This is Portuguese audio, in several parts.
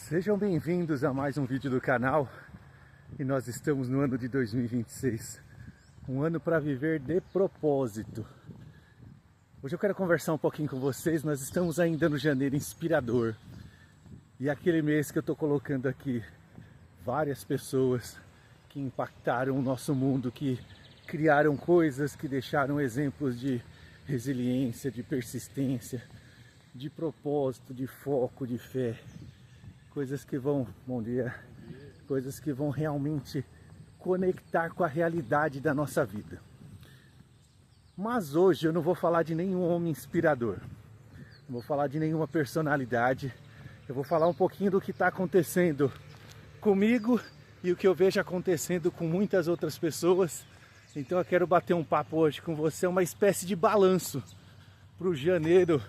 Sejam bem-vindos a mais um vídeo do canal. E nós estamos no ano de 2026, um ano para viver de propósito. Hoje eu quero conversar um pouquinho com vocês. Nós estamos ainda no janeiro inspirador, e aquele mês que eu estou colocando aqui várias pessoas que impactaram o nosso mundo, que criaram coisas, que deixaram exemplos de resiliência, de persistência, de propósito, de foco, de fé. Coisas que vão, bom dia, coisas que vão realmente conectar com a realidade da nossa vida. Mas hoje eu não vou falar de nenhum homem inspirador, não vou falar de nenhuma personalidade. Eu vou falar um pouquinho do que está acontecendo comigo e o que eu vejo acontecendo com muitas outras pessoas. Então eu quero bater um papo hoje com você, uma espécie de balanço para o janeiro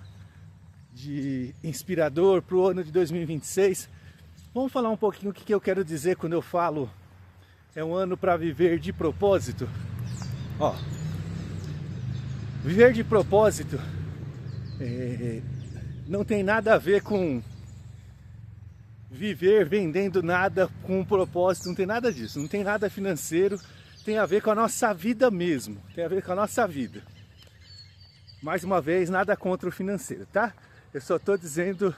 de inspirador, para o ano de 2026. Vamos falar um pouquinho o que eu quero dizer quando eu falo é um ano para viver de propósito. Ó, viver de propósito não tem nada a ver com viver vendendo nada com um propósito, não tem nada disso, não tem nada financeiro, tem a ver com a nossa vida mesmo, tem a ver com a nossa vida. Mais uma vez, nada contra o financeiro, tá? Eu só estou dizendo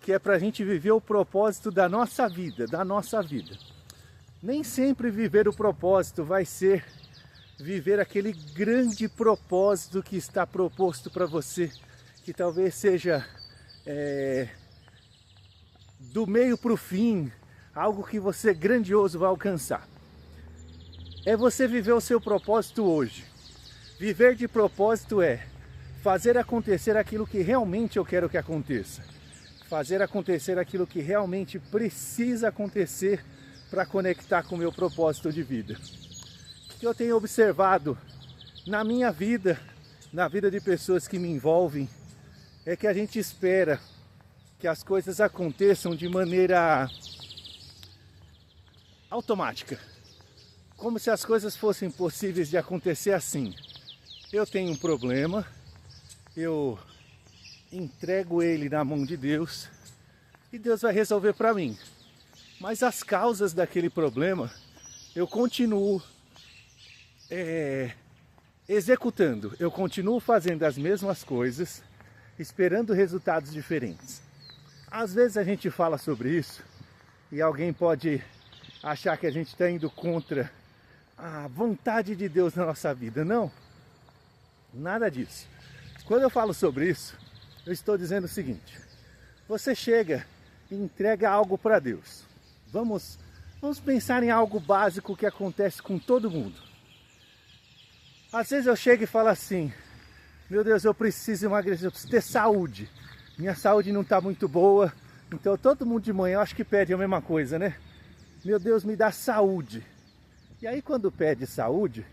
que é para a gente viver o propósito da nossa vida, Nem sempre viver o propósito vai ser viver aquele grande propósito que está proposto para você, que talvez seja do meio para o fim, algo que você grandioso vai alcançar. É você viver o seu propósito hoje. Viver de propósito é fazer acontecer aquilo que realmente eu quero que aconteça. Fazer acontecer aquilo que realmente precisa acontecer para conectar com o meu propósito de vida. O que eu tenho observado na minha vida, na vida de pessoas que me envolvem, é que a gente espera que as coisas aconteçam de maneira automática. Como se as coisas fossem possíveis de acontecer assim. Eu tenho um problema, eu entrego ele na mão de Deus e Deus vai resolver para mim. Mas as causas daquele problema eu continuo executando, eu continuo fazendo as mesmas coisas, esperando resultados diferentes. Às vezes a gente fala sobre isso e alguém pode achar que a gente está indo contra a vontade de Deus na nossa vida. Não, nada disso. Quando eu falo sobre isso, eu estou dizendo o seguinte: você chega e entrega algo para Deus. Vamos pensar em algo básico que acontece com todo mundo. Às vezes eu chego e falo assim: meu Deus, eu preciso emagrecer, eu preciso ter saúde. Minha saúde não está muito boa. Então todo mundo de manhã eu acho que pede a mesma coisa, né? Meu Deus, me dá saúde. E aí quando pede saúde,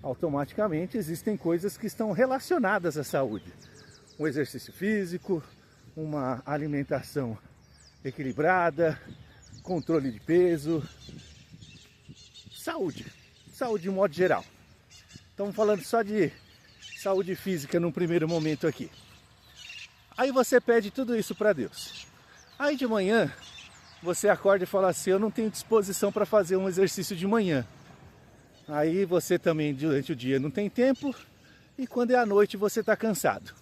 automaticamente existem coisas que estão relacionadas à saúde. Um exercício físico, uma alimentação equilibrada, controle de peso, saúde de modo geral. Estamos falando só de saúde física num primeiro momento aqui. Aí você pede tudo isso para Deus. Aí de manhã você acorda e fala assim: eu não tenho disposição para fazer um exercício de manhã. Aí você também durante o dia não tem tempo, e quando é à noite você está cansado.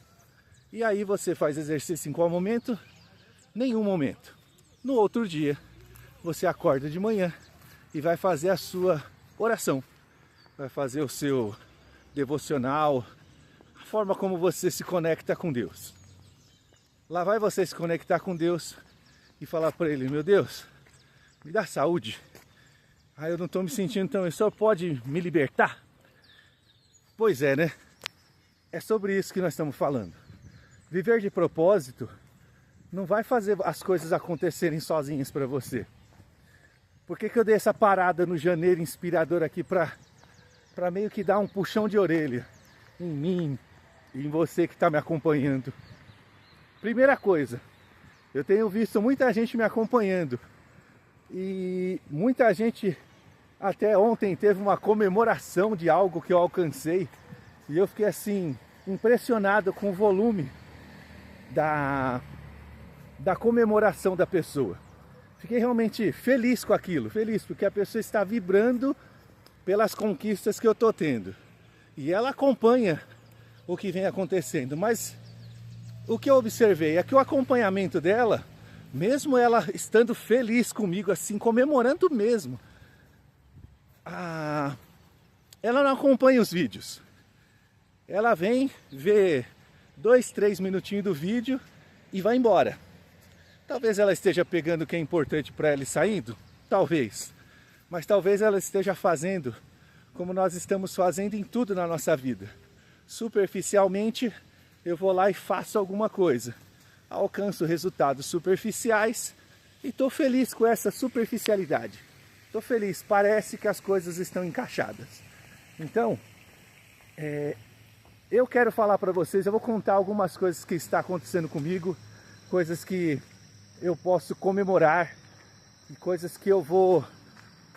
E aí você faz exercício em qual momento? Nenhum momento. No outro dia, você acorda de manhã e vai fazer a sua oração. Vai fazer o seu devocional, a forma como você se conecta com Deus. Lá vai você se conectar com Deus e falar para Ele: meu Deus, me dá saúde. Eu não estou me sentindo tão... O Senhor pode me libertar? Pois é, né? É sobre isso que nós estamos falando. Viver de propósito não vai fazer as coisas acontecerem sozinhas para você. Por que eu dei essa parada no janeiro inspirador aqui para meio que dar um puxão de orelha em mim e em você que está me acompanhando? Primeira coisa, eu tenho visto muita gente me acompanhando. E muita gente, até ontem, teve uma comemoração de algo que eu alcancei. E eu fiquei assim, impressionado com o volume da comemoração da pessoa. Fiquei realmente feliz com aquilo, feliz porque a pessoa está vibrando pelas conquistas que eu estou tendo. E ela acompanha o que vem acontecendo, mas o que eu observei é que o acompanhamento dela, mesmo ela estando feliz comigo, assim, comemorando mesmo, ela não acompanha os vídeos. Ela vem ver 2, 3 minutinhos do vídeo e vai embora. Talvez ela esteja pegando o que é importante para ela e saindo, talvez. Mas talvez ela esteja fazendo como nós estamos fazendo em tudo na nossa vida. Superficialmente, eu vou lá e faço alguma coisa. Alcanço resultados superficiais e estou feliz com essa superficialidade. Estou feliz, parece que as coisas estão encaixadas. Então, eu quero falar para vocês, eu vou contar algumas coisas que está acontecendo comigo, coisas que eu posso comemorar e coisas que eu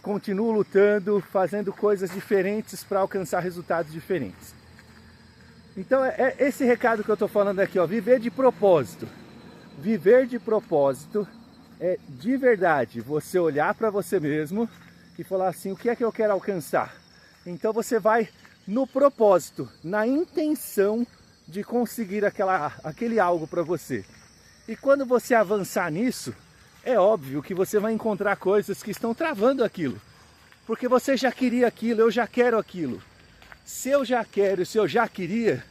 continuo lutando, fazendo coisas diferentes para alcançar resultados diferentes. Então é esse recado que eu estou falando aqui, ó, viver de propósito. Viver de propósito é de verdade você olhar para você mesmo e falar assim, o que é que eu quero alcançar? Então você vai no propósito, na intenção de conseguir aquele algo para você. E quando você avançar nisso, é óbvio que você vai encontrar coisas que estão travando aquilo. Porque você já queria aquilo, eu já quero aquilo. Se eu já quero, se eu já queria,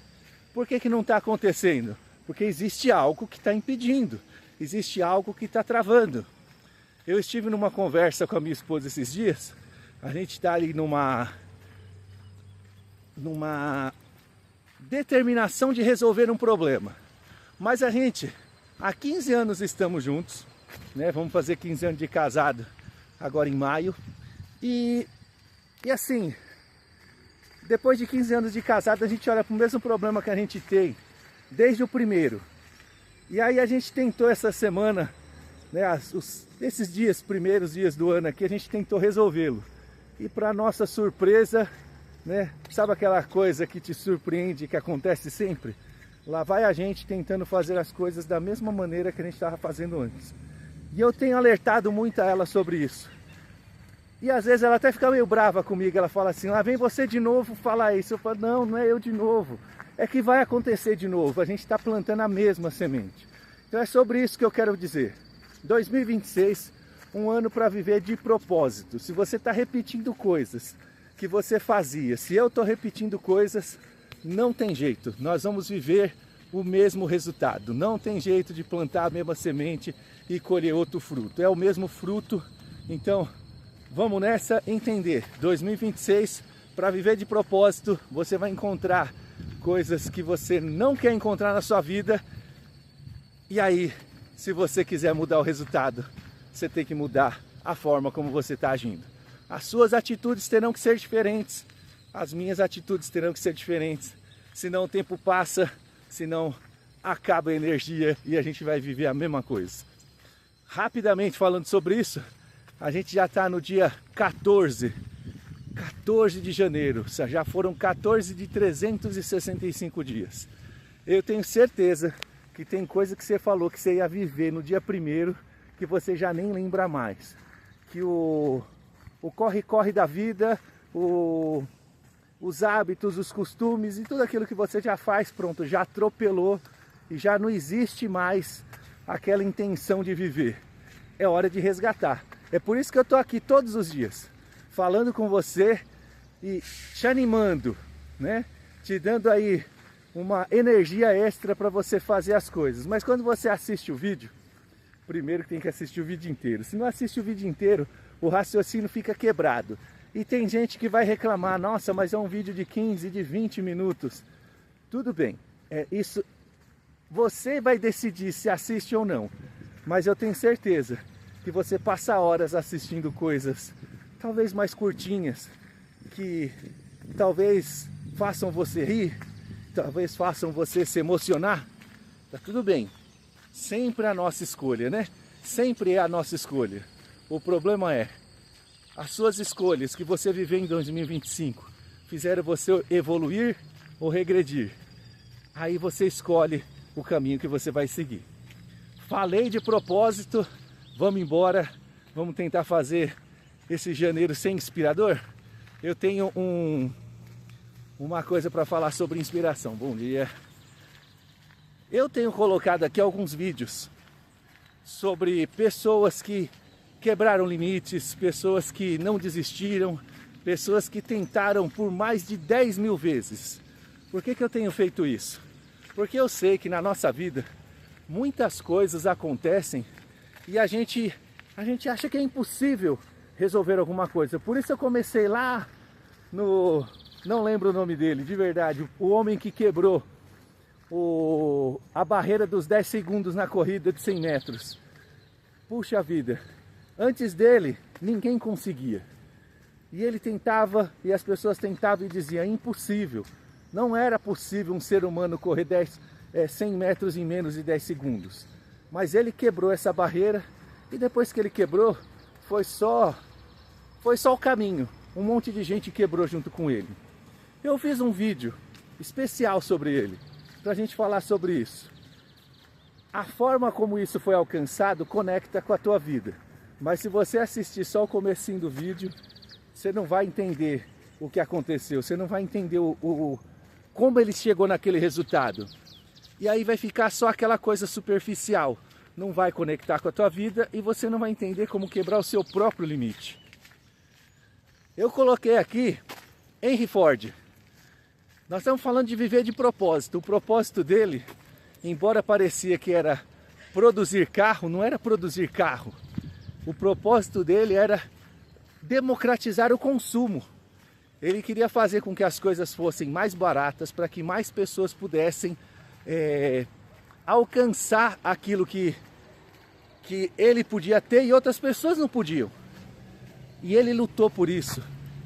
por que não está acontecendo? Porque existe algo que está impedindo, existe algo que está travando. Eu estive numa conversa com a minha esposa esses dias, a gente está ali numa determinação de resolver um problema. Mas a gente... Há 15 anos estamos juntos, né? Vamos fazer 15 anos de casado agora em maio. E assim, depois de 15 anos de casado, a gente olha para o mesmo problema que a gente tem desde o primeiro. E aí a gente tentou essa semana, né, esses primeiros dias do ano aqui, a gente tentou resolvê-lo. E para nossa surpresa, né, sabe aquela coisa que te surpreende, que acontece sempre? Lá vai a gente tentando fazer as coisas da mesma maneira que a gente estava fazendo antes. E eu tenho alertado muito a ela sobre isso. E às vezes ela até fica meio brava comigo, ela fala assim, lá vem você de novo falar isso. Eu falo, não, não é eu de novo. É que vai acontecer de novo, a gente está plantando a mesma semente. Então é sobre isso que eu quero dizer. 2026, um ano para viver de propósito. Se você está repetindo coisas que você fazia, se eu estou repetindo coisas... Não tem jeito, nós vamos viver o mesmo resultado. Não tem jeito de plantar a mesma semente e colher outro fruto. É o mesmo fruto, então vamos nessa entender. 2026, para viver de propósito, você vai encontrar coisas que você não quer encontrar na sua vida. E aí, se você quiser mudar o resultado, você tem que mudar a forma como você está agindo. As suas atitudes terão que ser diferentes. As minhas atitudes terão que ser diferentes, senão o tempo passa, senão acaba a energia e a gente vai viver a mesma coisa. Rapidamente falando sobre isso, a gente já está no dia 14 de janeiro, já foram 14 de 365 dias. Eu tenho certeza que tem coisa que você falou que você ia viver no dia 1º que você já nem lembra mais. Que o corre-corre da vida, os hábitos, os costumes e tudo aquilo que você já faz, pronto, já atropelou e já não existe mais aquela intenção de viver. É hora de resgatar. É por isso que eu estou aqui todos os dias, falando com você e te animando, né? Te dando aí uma energia extra para você fazer as coisas. Mas quando você assiste o vídeo, primeiro que tem que assistir o vídeo inteiro. Se não assiste o vídeo inteiro, o raciocínio fica quebrado. E tem gente que vai reclamar, nossa, mas é um vídeo de 15, de 20 minutos. Tudo bem, isso você vai decidir se assiste ou não. Mas eu tenho certeza que você passa horas assistindo coisas talvez mais curtinhas, que talvez façam você rir, talvez façam você se emocionar. Tá tudo bem, sempre a nossa escolha, né? Sempre é a nossa escolha. O problema é, as suas escolhas que você viveu em 2025 fizeram você evoluir ou regredir. Aí você escolhe o caminho que você vai seguir. Falei de propósito, vamos embora, Vamos tentar fazer esse janeiro sem inspirador? Eu tenho uma coisa para falar sobre inspiração. Bom dia. Eu tenho colocado aqui alguns vídeos sobre pessoas que quebraram limites, pessoas que não desistiram, pessoas que tentaram por mais de 10 mil vezes. Por que eu tenho feito isso? Porque eu sei que na nossa vida muitas coisas acontecem e a gente acha que é impossível resolver alguma coisa. Por isso eu comecei lá no... não lembro o nome dele, de verdade, o homem que quebrou a barreira dos 10 segundos na corrida de 100 metros. Puxa vida, antes dele ninguém conseguia. E ele tentava, e as pessoas tentavam e diziam, impossível. Não era possível um ser humano correr 100 metros em menos de 10 segundos. Mas ele quebrou essa barreira, e depois que ele quebrou, foi só o caminho. Um monte de gente quebrou junto com ele. Eu fiz um vídeo especial sobre ele, para a gente falar sobre isso. A forma como isso foi alcançado conecta com a tua vida. Mas se você assistir só o comecinho do vídeo, você não vai entender o que aconteceu. Você não vai entender como ele chegou naquele resultado. E aí vai ficar só aquela coisa superficial. Não vai conectar com a tua vida e você não vai entender como quebrar o seu próprio limite. Eu coloquei aqui Henry Ford. Nós estamos falando de viver de propósito. O propósito dele, embora parecia que era produzir carro, não era produzir carro. O propósito dele era democratizar o consumo. Ele queria fazer com que as coisas fossem mais baratas para que mais pessoas pudessem alcançar aquilo que ele podia ter e outras pessoas não podiam. E ele lutou por isso.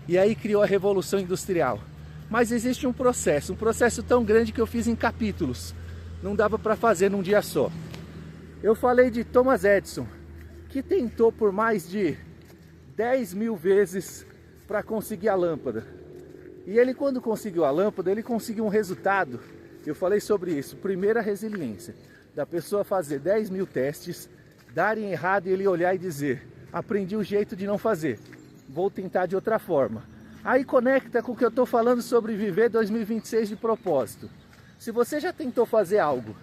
E aí criou a Revolução Industrial. Mas existe um processo tão grande que eu fiz em capítulos. Não dava para fazer num dia só. Eu falei de Thomas Edison, que tentou por mais de 10 mil vezes para conseguir a lâmpada. E ele, quando conseguiu a lâmpada, ele conseguiu um resultado. Eu falei sobre isso. Primeiro, a resiliência. Da pessoa fazer 10 mil testes, darem errado e ele olhar e dizer, aprendi o jeito de não fazer. Vou tentar de outra forma. Aí conecta com o que eu estou falando sobre viver 2026 de propósito. Se você já tentou fazer algo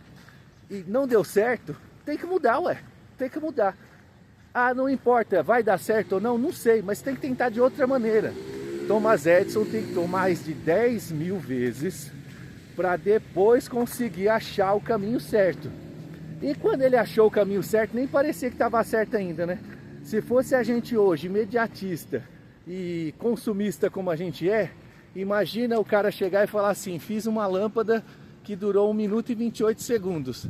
e não deu certo, tem que mudar, ué. Tem que mudar. Ah, não importa, vai dar certo ou não, não sei, mas tem que tentar de outra maneira. Thomas Edison tentou mais de 10 mil vezes para depois conseguir achar o caminho certo. E quando ele achou o caminho certo, nem parecia que estava certo ainda, né? Se fosse a gente hoje, imediatista e consumista como a gente é, imagina o cara chegar e falar assim, fiz uma lâmpada que durou 1 minuto e 28 segundos.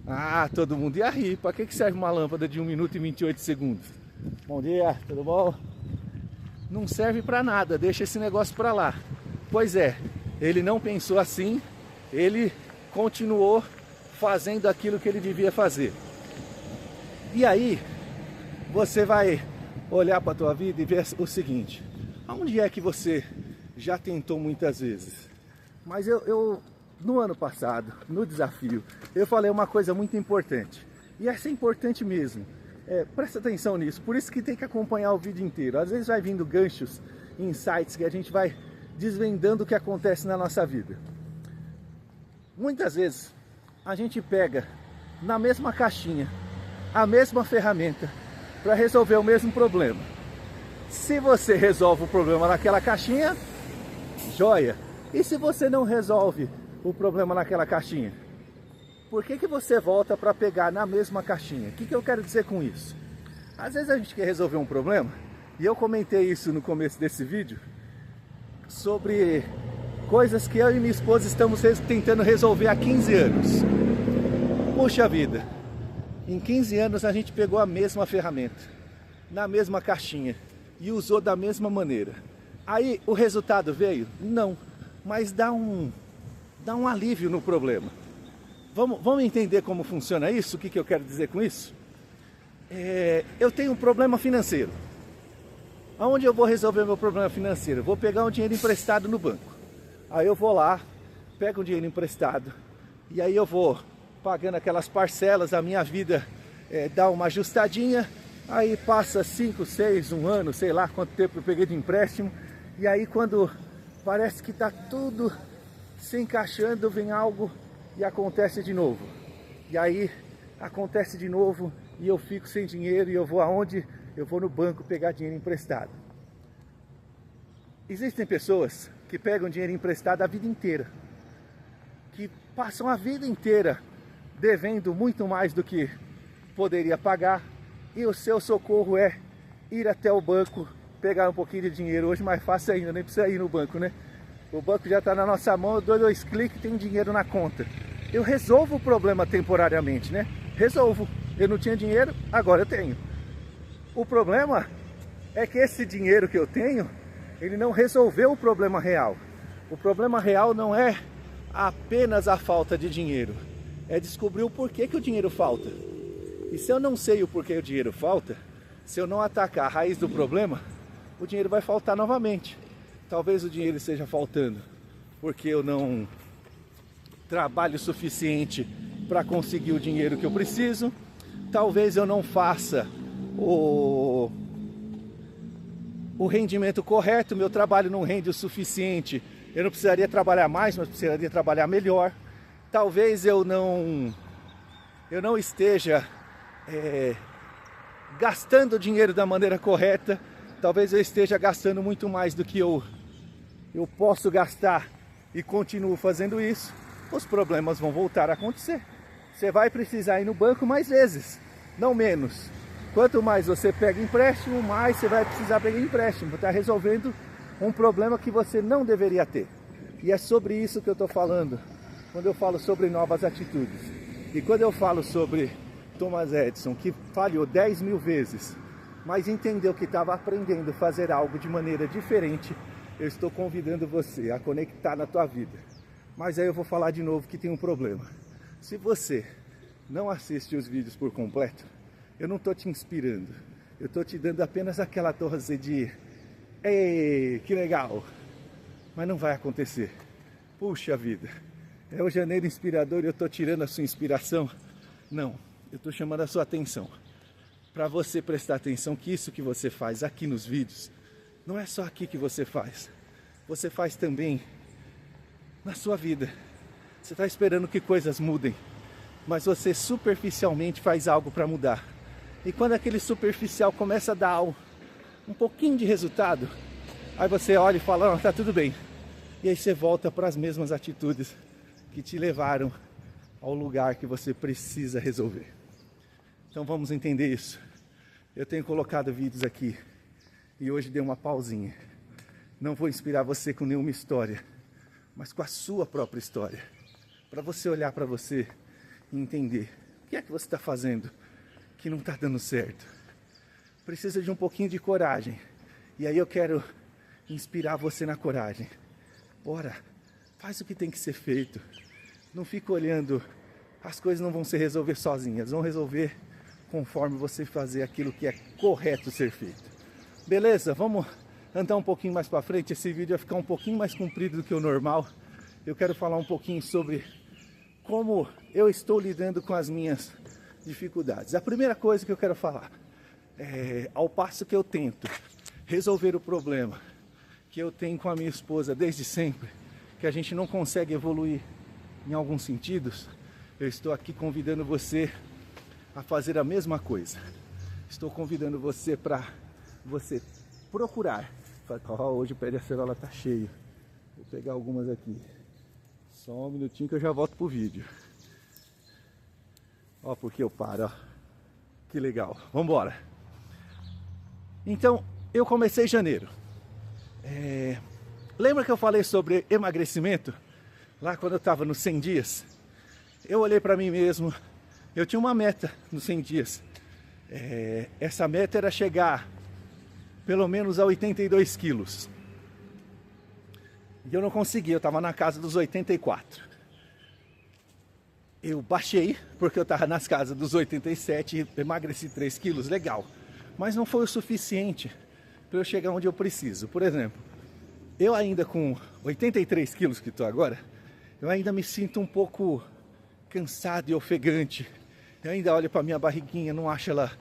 Ah, todo mundo ia rir. Para que serve uma lâmpada de 1 minuto e 28 segundos? Bom dia, tudo bom? Não serve para nada, deixa esse negócio para lá. Pois é, ele não pensou assim, ele continuou fazendo aquilo que ele devia fazer. E aí, você vai olhar para a tua vida e ver o seguinte, aonde é que você já tentou muitas vezes? Mas eu no ano passado, no desafio, eu falei uma coisa muito importante. E essa é importante mesmo. Presta atenção nisso. Por isso que tem que acompanhar o vídeo inteiro. Às vezes vai vindo ganchos, insights que a gente vai desvendando o que acontece na nossa vida. Muitas vezes a gente pega na mesma caixinha a mesma ferramenta para resolver o mesmo problema. Se você resolve o problema naquela caixinha, joia. E se você não resolve o problema naquela caixinha, por que você volta para pegar na mesma caixinha? O que eu quero dizer com isso? Às vezes a gente quer resolver um problema, e eu comentei isso no começo desse vídeo, sobre coisas que eu e minha esposa estamos tentando resolver há 15 anos. Puxa vida, em 15 anos a gente pegou a mesma ferramenta, na mesma caixinha, e usou da mesma maneira. Aí o resultado veio? Não, mas dá um alívio no problema. Vamos entender como funciona isso? O que eu quero dizer com isso? Eu tenho um problema financeiro. Aonde eu vou resolver meu problema financeiro? Eu vou pegar um dinheiro emprestado no banco. Aí eu vou lá, pego um dinheiro emprestado, e aí eu vou pagando aquelas parcelas, a minha vida dá uma ajustadinha, Aí passa 5, 6, um ano, sei lá quanto tempo eu peguei de empréstimo. E aí quando parece que tá tudo se encaixando, vem algo e acontece de novo. E aí acontece de novo e eu fico sem dinheiro e eu vou aonde? Eu vou no banco pegar dinheiro emprestado. Existem pessoas que pegam dinheiro emprestado a vida inteira, que passam a vida inteira devendo muito mais do que poderia pagar, e o seu socorro é ir até o banco, pegar um pouquinho de dinheiro. Hoje mais fácil ainda, nem precisa ir no banco, né? O banco já está na nossa mão, eu dou 2 cliques e tem dinheiro na conta. Eu resolvo o problema temporariamente, né? Resolvo. Eu não tinha dinheiro, agora eu tenho. O problema é que esse dinheiro que eu tenho, ele não resolveu o problema real. O problema real não é apenas a falta de dinheiro, é descobrir o porquê que o dinheiro falta. E se eu não sei o porquê o dinheiro falta, se eu não atacar a raiz do problema, o dinheiro vai faltar novamente. Talvez o dinheiro esteja faltando porque eu não trabalho o suficiente para conseguir o dinheiro que eu preciso. Talvez eu não faça o rendimento correto, meu trabalho não rende o suficiente. Eu não precisaria trabalhar mais, mas precisaria trabalhar melhor. Talvez eu não esteja gastando dinheiro da maneira correta. Talvez eu esteja gastando muito mais do que eu posso gastar e continuo fazendo isso. Os problemas vão voltar a acontecer. Você vai precisar ir no banco mais vezes, não menos. Quanto mais você pega empréstimo, mais você vai precisar pegar empréstimo. Está resolvendo um problema que você não deveria ter. E é sobre isso que eu estou falando quando eu falo sobre novas atitudes. E quando eu falo sobre Thomas Edison, que falhou 10.000 vezes, mas entendeu que estava aprendendo a fazer algo de maneira diferente, eu estou convidando você a conectar na tua vida. Mas aí eu vou falar de novo que tem um problema. Se você não assiste os vídeos por completo, eu não estou te inspirando. Eu estou te dando apenas aquela dose de ei, que legal. Mas não vai acontecer. Puxa vida, é o janeiro inspirador e eu estou tirando a sua inspiração? Não, eu estou chamando a sua atenção. Para você prestar atenção que isso que você faz aqui nos vídeos, não é só aqui que você faz. Você faz também na sua vida. Você está esperando que coisas mudem, mas você superficialmente faz algo para mudar. E quando aquele superficial começa a dar um pouquinho de resultado, aí você olha e fala, tá tudo bem. E aí você volta para as mesmas atitudes que te levaram ao lugar que você precisa resolver. Então vamos entender isso. Eu tenho colocado vídeos aqui e hoje dei uma pausinha. Não vou inspirar você com nenhuma história, mas com a sua própria história. Para você olhar para você e entender o que é que você está fazendo que não está dando certo. Precisa de um pouquinho de coragem. E aí eu quero inspirar você na coragem. Bora, faz o que tem que ser feito. Não fica olhando, as coisas não vão se resolver sozinhas, vão resolver conforme você fazer aquilo que é correto ser feito. Beleza? Vamos andar um pouquinho mais para frente. Esse vídeo vai ficar um pouquinho mais comprido do que o normal. Eu quero falar um pouquinho sobre como eu estou lidando com as minhas dificuldades. A primeira coisa que eu quero falar é, ao passo que eu tento resolver o problema que eu tenho com a minha esposa desde sempre, que a gente não consegue evoluir em alguns sentidos, eu estou aqui convidando você a fazer a mesma coisa. Estou convidando você para você procurar. Hoje o pé de acerola tá cheio. Vou pegar algumas aqui. Só um minutinho que eu já volto pro vídeo. Ó, porque eu paro, ó. Que legal. Vamos embora. Então, eu comecei em janeiro. Lembra que eu falei sobre emagrecimento? Lá quando eu estava nos 100 dias. Eu olhei para mim mesmo. Eu tinha uma meta nos 100 dias. Essa meta era chegar pelo menos a 82 quilos. E eu não consegui, eu estava na casa dos 84. Eu baixei, porque eu estava nas casas dos 87 e emagreci 3 quilos, legal. Mas não foi o suficiente para eu chegar onde eu preciso. Por exemplo, eu ainda com 83 quilos que estou agora, eu ainda me sinto um pouco cansado e ofegante. Eu ainda olho para minha barriguinha, não acho ela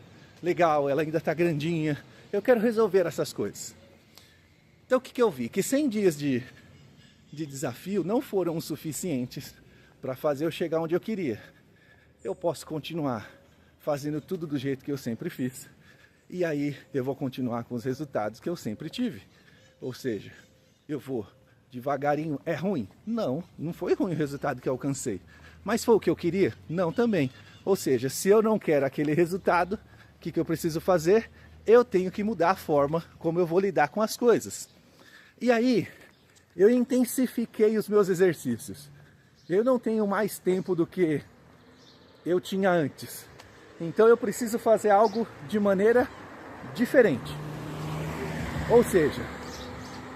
legal, ela ainda está grandinha. Eu quero resolver essas coisas. Então o que eu vi? Que 100 dias de desafio não foram o suficientes para fazer eu chegar onde eu queria. Eu posso continuar fazendo tudo do jeito que eu sempre fiz. E aí eu vou continuar com os resultados que eu sempre tive. Ou seja, eu vou devagarinho. É ruim? Não, não foi ruim o resultado que eu alcancei. Mas foi o que eu queria? Não também. Ou seja, se eu não quero aquele resultado, o que eu preciso fazer? Eu tenho que mudar a forma como eu vou lidar com as coisas. E aí, eu intensifiquei os meus exercícios. Eu não tenho mais tempo do que eu tinha antes. Então eu preciso fazer algo de maneira diferente. Ou seja,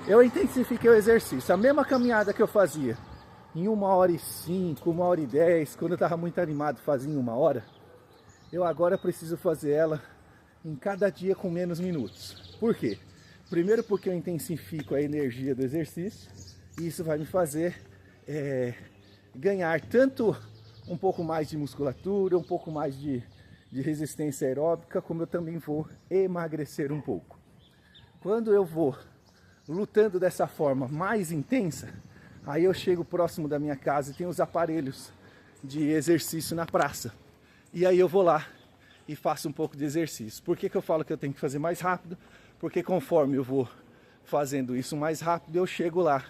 eu intensifiquei o exercício. A mesma caminhada que eu fazia em 1h05, 1h10, quando eu estava muito animado, fazia em 1 hora. Eu agora preciso fazer ela em cada dia com menos minutos. Por quê? Primeiro porque eu intensifico a energia do exercício. E isso vai me fazer ganhar tanto um pouco mais de musculatura, um pouco mais de resistência aeróbica, como eu também vou emagrecer um pouco. Quando eu vou lutando dessa forma mais intensa, aí eu chego próximo da minha casa e tem os aparelhos de exercício na praça. E aí eu vou lá e faço um pouco de exercício. Por que eu falo que eu tenho que fazer mais rápido? Porque conforme eu vou fazendo isso mais rápido, eu chego lá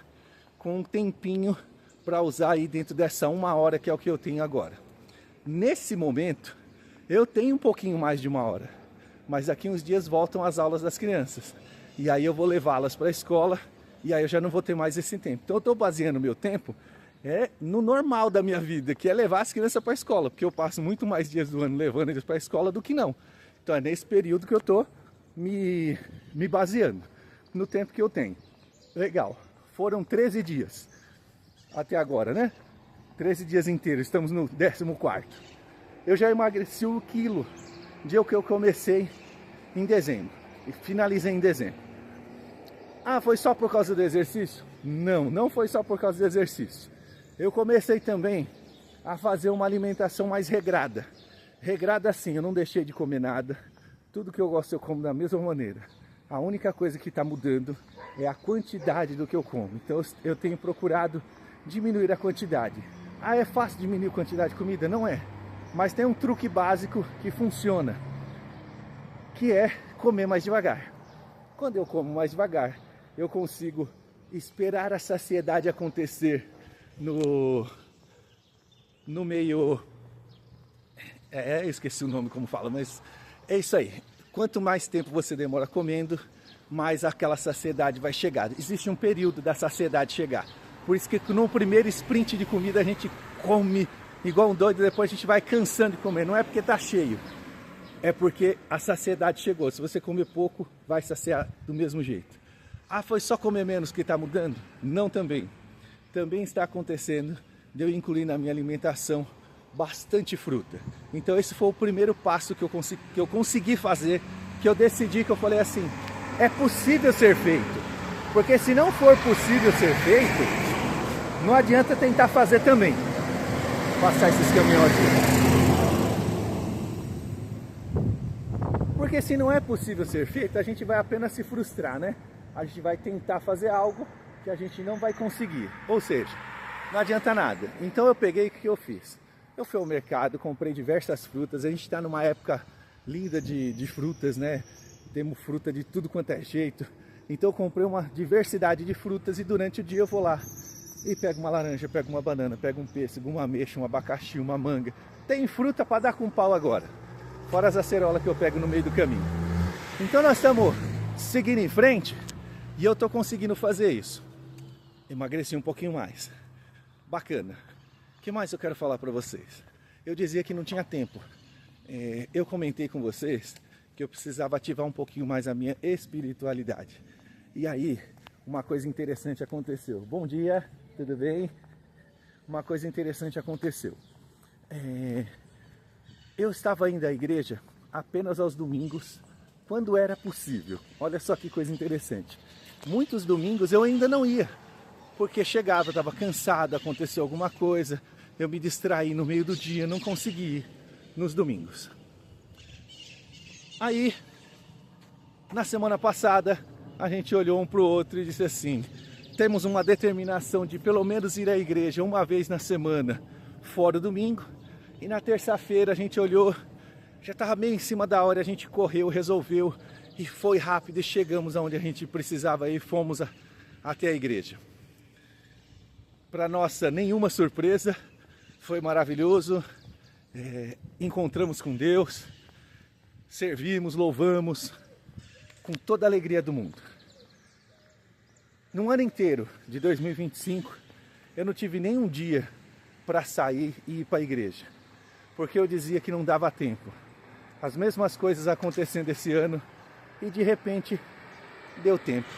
com um tempinho para usar aí dentro dessa 1 hora que é o que eu tenho agora. Nesse momento, eu tenho um pouquinho mais de 1 hora, mas daqui uns dias voltam as aulas das crianças. E aí eu vou levá-las para a escola e aí eu já não vou ter mais esse tempo. Então eu estou baseando o meu tempo no normal da minha vida, que é levar as crianças para a escola, porque eu passo muito mais dias do ano levando eles para a escola do que não. Então é nesse período que eu estou me baseando, no tempo que eu tenho. Legal, foram 13 dias até agora, né? 13 dias inteiros, estamos no 14º. Eu já emagreci 1 quilo, dia que eu comecei em dezembro e finalizei em dezembro. Ah, foi só por causa do exercício? Não, não foi só por causa do exercício. Eu comecei também a fazer uma alimentação mais regrada. Regrada assim, eu não deixei de comer nada. Tudo que eu gosto eu como da mesma maneira. A única coisa que está mudando é a quantidade do que eu como. Então eu tenho procurado diminuir a quantidade. Ah, é fácil diminuir a quantidade de comida? Não é. Mas tem um truque básico que funciona, que é comer mais devagar. Quando eu como mais devagar, eu consigo esperar a saciedade acontecer no meio... eu esqueci o nome como fala, mas é isso aí. Quanto mais tempo você demora comendo, mais aquela saciedade vai chegar. Existe um período da saciedade chegar. Por isso que no primeiro sprint de comida a gente come igual um doido, depois a gente vai cansando de comer. Não é porque está cheio, é porque a saciedade chegou. Se você comer pouco, vai saciar do mesmo jeito. Ah, foi só comer menos que está mudando? Não também. Também está acontecendo de eu incluir na minha alimentação bastante fruta. Então esse foi o primeiro passo que eu consegui fazer, que eu decidi, que eu falei assim, é possível ser feito. Porque se não for possível ser feito, não adianta tentar fazer também. Vou passar esses caminhões aqui. Porque se não é possível ser feito, a gente vai apenas se frustrar, né? A gente vai tentar fazer algo que a gente não vai conseguir. Ou seja, não adianta nada. Então eu peguei, o que eu fiz? Eu fui ao mercado, comprei diversas frutas. A gente está numa época linda de frutas, né? Temos fruta de tudo quanto é jeito. Então eu comprei uma diversidade de frutas e durante o dia eu vou lá e pego uma laranja, pego uma banana, pego um pêssego, uma ameixa, um abacaxi, uma manga. Tem fruta para dar com pau agora, fora as acerolas que eu pego no meio do caminho. Então nós estamos seguindo em frente e eu estou conseguindo fazer isso. Emagreci um pouquinho mais. Bacana. O que mais eu quero falar para vocês? Eu dizia que não tinha tempo. Eu comentei com vocês que eu precisava ativar um pouquinho mais a minha espiritualidade. E aí, uma coisa interessante aconteceu. Bom dia, tudo bem? Uma coisa interessante aconteceu. Eu estava indo à igreja apenas aos domingos, quando era possível. Olha só que coisa interessante. Muitos domingos eu ainda não ia, porque chegava, estava cansado, aconteceu alguma coisa, eu me distraí no meio do dia, não consegui ir nos domingos. Aí, na semana passada, a gente olhou um para o outro e disse assim: temos uma determinação de pelo menos ir à igreja uma vez na semana, fora o domingo. E na terça-feira a gente olhou, já estava meio em cima da hora, a gente correu, resolveu e foi rápido e chegamos aonde a gente precisava ir, fomos até a igreja. Para nossa nenhuma surpresa, foi maravilhoso, encontramos com Deus, servimos, louvamos, com toda a alegria do mundo. No ano inteiro de 2025, eu não tive nenhum dia para sair e ir para a igreja, porque eu dizia que não dava tempo. As mesmas coisas acontecendo esse ano e de repente deu tempo.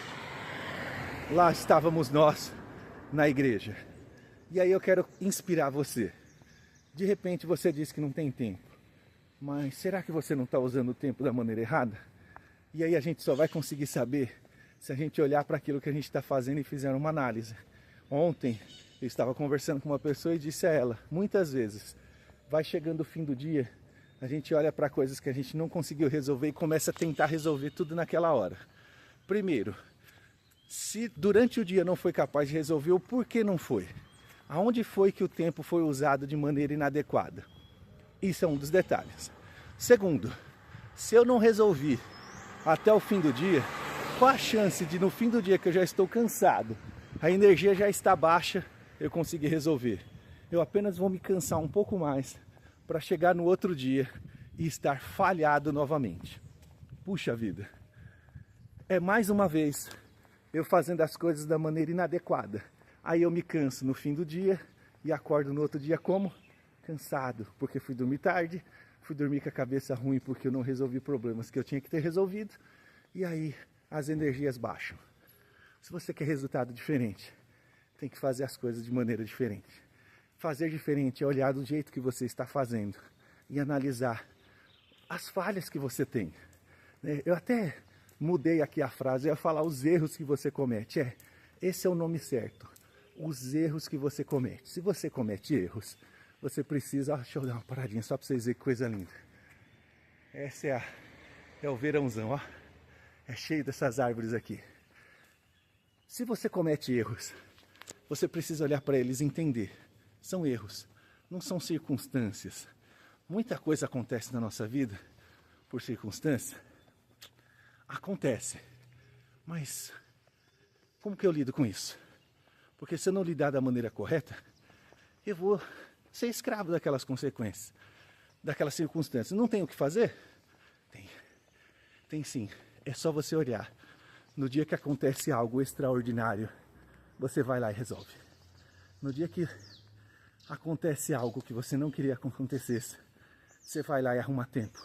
Lá estávamos nós na igreja. E aí eu quero inspirar você. De repente você diz que não tem tempo, mas será que você não está usando o tempo da maneira errada? E aí a gente só vai conseguir saber se a gente olhar para aquilo que a gente está fazendo e fizer uma análise. Ontem eu estava conversando com uma pessoa e disse a ela, muitas vezes, vai chegando o fim do dia, a gente olha para coisas que a gente não conseguiu resolver e começa a tentar resolver tudo naquela hora. Primeiro, se durante o dia não foi capaz de resolver, o porquê não foi? Aonde foi que o tempo foi usado de maneira inadequada? Isso é um dos detalhes. Segundo, se eu não resolvi até o fim do dia, qual a chance de no fim do dia que eu já estou cansado, a energia já está baixa, eu conseguir resolver? Eu apenas vou me cansar um pouco mais para chegar no outro dia e estar falhado novamente. Puxa vida, é mais uma vez eu fazendo as coisas da maneira inadequada. Aí eu me canso no fim do dia e acordo no outro dia como? Cansado, porque fui dormir tarde, fui dormir com a cabeça ruim porque eu não resolvi problemas que eu tinha que ter resolvido. E aí as energias baixam. Se você quer resultado diferente, tem que fazer as coisas de maneira diferente. Fazer diferente é olhar do jeito que você está fazendo e analisar as falhas que você tem. Eu até mudei aqui a frase, eu ia falar os erros que você comete. Esse é o nome certo. Os erros que você comete. Se você comete erros, você precisa... deixa eu dar uma paradinha só para vocês verem que coisa linda. Essa é o verãozão, ó. É cheio dessas árvores aqui. Se você comete erros, você precisa olhar para eles e entender. São erros, não são circunstâncias. Muita coisa acontece na nossa vida por circunstância. Acontece. Mas como que eu lido com isso? Porque se eu não lidar da maneira correta, eu vou ser escravo daquelas consequências, daquelas circunstâncias. Não tem o que fazer? Tem. Tem sim. É só você olhar. No dia que acontece algo extraordinário, você vai lá e resolve. No dia que acontece algo que você não queria que acontecesse, você vai lá e arruma tempo.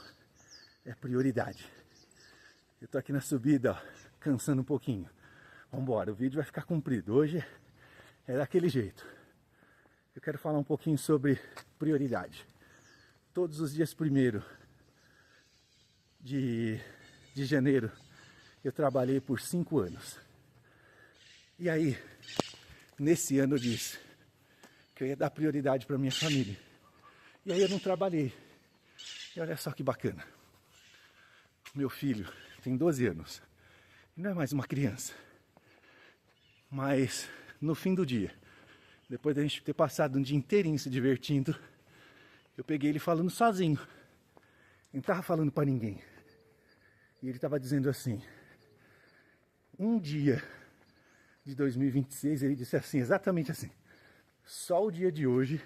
É prioridade. Eu tô aqui na subida, ó, cansando um pouquinho. Vambora, o vídeo vai ficar comprido. Hoje é daquele jeito. Eu quero falar um pouquinho sobre prioridade. Todos os dias 1º de janeiro eu trabalhei por 5 anos. E aí, nesse ano eu disse que eu ia dar prioridade para minha família. E aí eu não trabalhei. E olha só que bacana. Meu filho tem 12 anos. E não é mais uma criança. Mas no fim do dia, depois da gente ter passado um dia inteirinho se divertindo, eu peguei ele falando sozinho. Não estava falando para ninguém. E ele estava dizendo assim: um dia de 2026, ele disse assim, exatamente assim: só o dia de hoje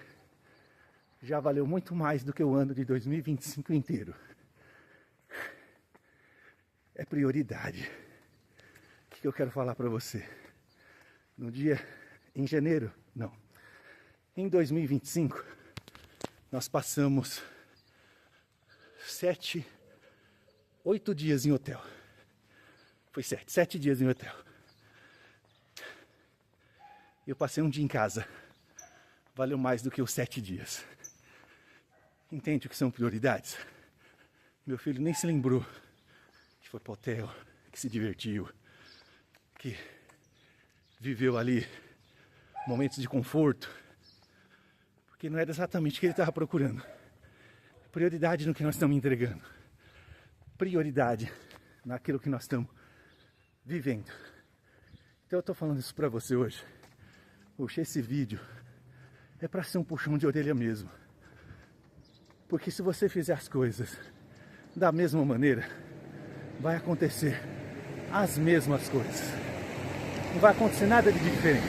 já valeu muito mais do que o ano de 2025 inteiro. É prioridade. O que eu quero falar para você? No dia, em janeiro, não, em 2025, nós passamos 8 dias em hotel. Foi 7 dias em hotel. Eu passei um dia em casa. Valeu mais do que os 7 dias. Entende o que são prioridades? Meu filho nem se lembrou que foi pro hotel, que se divertiu, que viveu ali momentos de conforto, porque não era exatamente o que ele estava procurando. Prioridade no que nós estamos entregando. prioridade naquilo que nós estamos vivendo. Então eu tô falando isso pra você hoje. Poxa, esse vídeo é pra ser um puxão de orelha mesmo. Porque se você fizer as coisas da mesma maneira, vai acontecer as mesmas coisas. Não vai acontecer nada de diferente.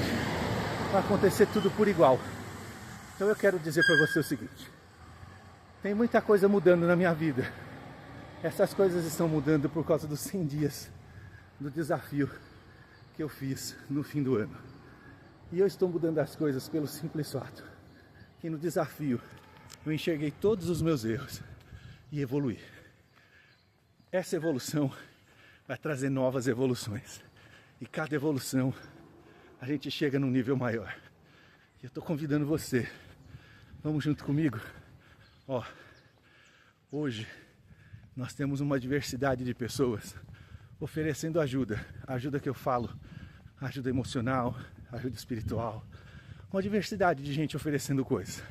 Vai acontecer tudo por igual. Então eu quero dizer pra você o seguinte. Tem muita coisa mudando na minha vida. Essas coisas estão mudando por causa dos 100 dias do desafio que eu fiz no fim do ano. E eu estou mudando as coisas pelo simples fato que no desafio eu enxerguei todos os meus erros e evoluí. Essa evolução vai trazer novas evoluções. E cada evolução a gente chega num nível maior. E eu estou convidando você. Vamos junto comigo? Ó, hoje nós temos uma diversidade de pessoas oferecendo ajuda. Ajuda que eu falo, ajuda emocional, ajuda espiritual. Uma diversidade de gente oferecendo coisas.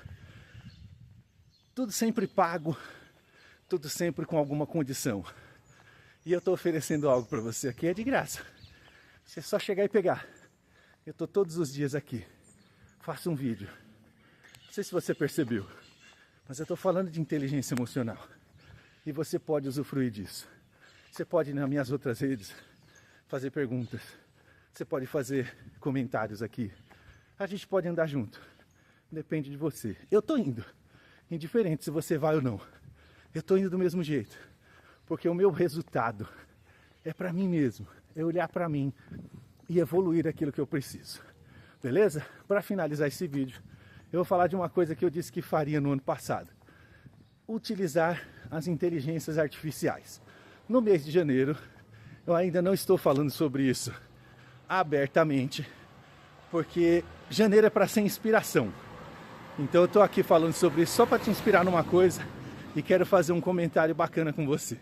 Tudo sempre pago, tudo sempre com alguma condição. E eu estou oferecendo algo para você aqui, é de graça. Você é só chegar e pegar. Eu estou todos os dias aqui. Faço um vídeo. Não sei se você percebeu, mas eu estou falando de inteligência emocional. E você pode usufruir disso. Você pode ir nas minhas outras redes fazer perguntas. Você pode fazer comentários aqui. A gente pode andar junto. Depende de você. Eu estou indo. Indiferente se você vai ou não. Eu estou indo do mesmo jeito. Porque o meu resultado é para mim mesmo. É olhar para mim e evoluir aquilo que eu preciso. Beleza? Para finalizar esse vídeo, eu vou falar de uma coisa que eu disse que faria no ano passado. Utilizar as inteligências artificiais. No mês de janeiro, eu ainda não estou falando sobre isso abertamente, porque janeiro é para ser inspiração. Então eu estou aqui falando sobre isso só para te inspirar numa coisa e quero fazer um comentário bacana com você.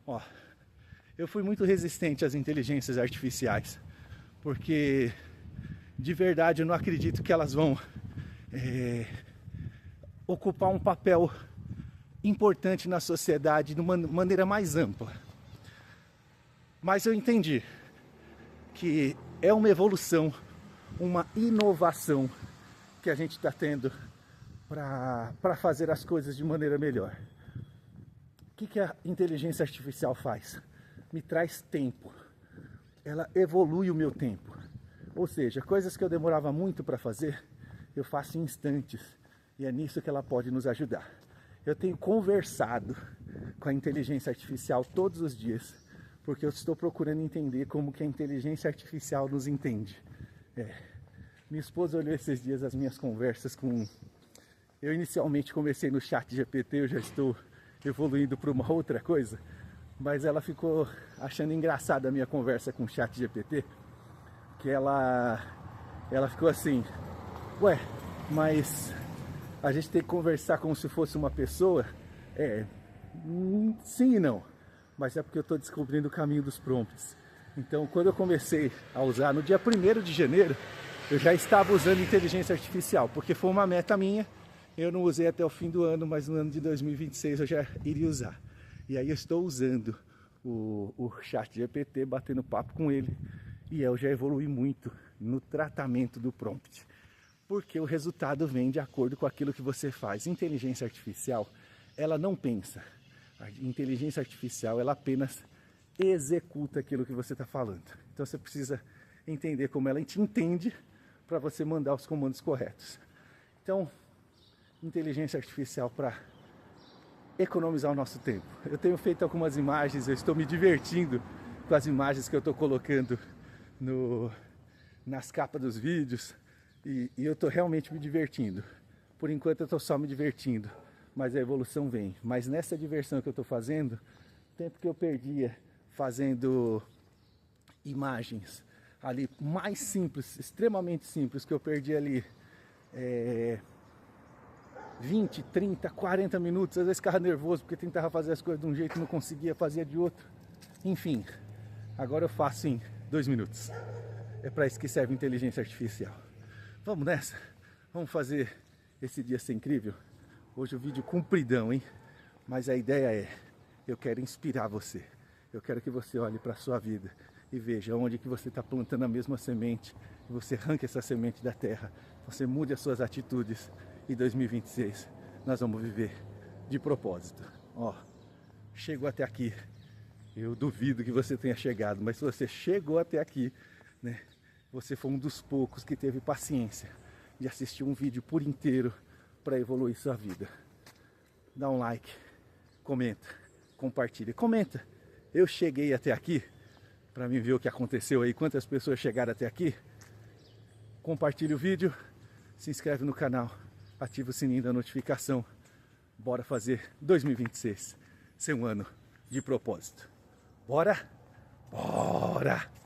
Ó, eu fui muito resistente às inteligências artificiais, porque de verdade eu não acredito que elas vão ocupar um papel importante na sociedade de uma maneira mais ampla. Mas eu entendi que é uma evolução, uma inovação que a gente está tendo para fazer as coisas de maneira melhor. O que a inteligência artificial faz? Me traz tempo. Ela evolui o meu tempo. Ou seja, coisas que eu demorava muito para fazer, eu faço em instantes. E é nisso que ela pode nos ajudar. Eu tenho conversado com a inteligência artificial todos os dias, porque eu estou procurando entender como que a inteligência artificial nos entende. Minha esposa olhou esses dias as minhas conversas com... Eu inicialmente comecei no ChatGPT, eu já estou evoluindo para uma outra coisa, mas ela ficou achando engraçada a minha conversa com o ChatGPT, que ela ficou assim, ué, mas a gente tem que conversar como se fosse uma pessoa? Sim e não, mas é porque eu estou descobrindo o caminho dos prompts. Então, quando eu comecei a usar, no dia 1º de janeiro, eu já estava usando inteligência artificial, porque foi uma meta minha. Eu não usei até o fim do ano, mas no ano de 2026 eu já iria usar. E aí eu estou usando o ChatGPT, batendo papo com ele, e eu já evolui muito no tratamento do prompt, porque o resultado vem de acordo com aquilo que você faz. Inteligência artificial, ela não pensa. A inteligência artificial, ela apenas executa aquilo que você está falando. Então você precisa entender como ela te entende para você mandar os comandos corretos. Então, inteligência artificial para economizar o nosso tempo. Eu tenho feito algumas imagens, eu estou me divertindo com as imagens que eu estou colocando nas capas dos vídeos, e eu estou realmente me divertindo. Por enquanto eu estou só me divertindo, mas a evolução vem. Mas nessa diversão que eu estou fazendo, o tempo que eu perdia fazendo imagens ali mais simples, extremamente simples, que eu perdi ali 20, 30, 40 minutos, às vezes ficava nervoso porque tentava fazer as coisas de um jeito e não conseguia, fazia de outro. Enfim, agora eu faço em 2 minutos. É para isso que serve inteligência artificial. Vamos nessa? Vamos fazer esse dia ser incrível? Hoje o vídeo compridão, hein? Mas a ideia é eu quero inspirar você. Eu quero que você olhe para a sua vida e veja onde que você está plantando a mesma semente, e você arranque essa semente da terra, você mude as suas atitudes, e 2026 nós vamos viver de propósito. Ó, chegou até aqui, eu duvido que você tenha chegado, mas se você chegou até aqui, né, você foi um dos poucos que teve paciência de assistir um vídeo por inteiro para evoluir sua vida. Dá um like, comenta, compartilha, comenta. Eu cheguei até aqui, para mim ver o que aconteceu aí, quantas pessoas chegaram até aqui. Compartilha o vídeo, se inscreve no canal, ativa o sininho da notificação. Bora fazer 2026 ser um ano de propósito. Bora? Bora!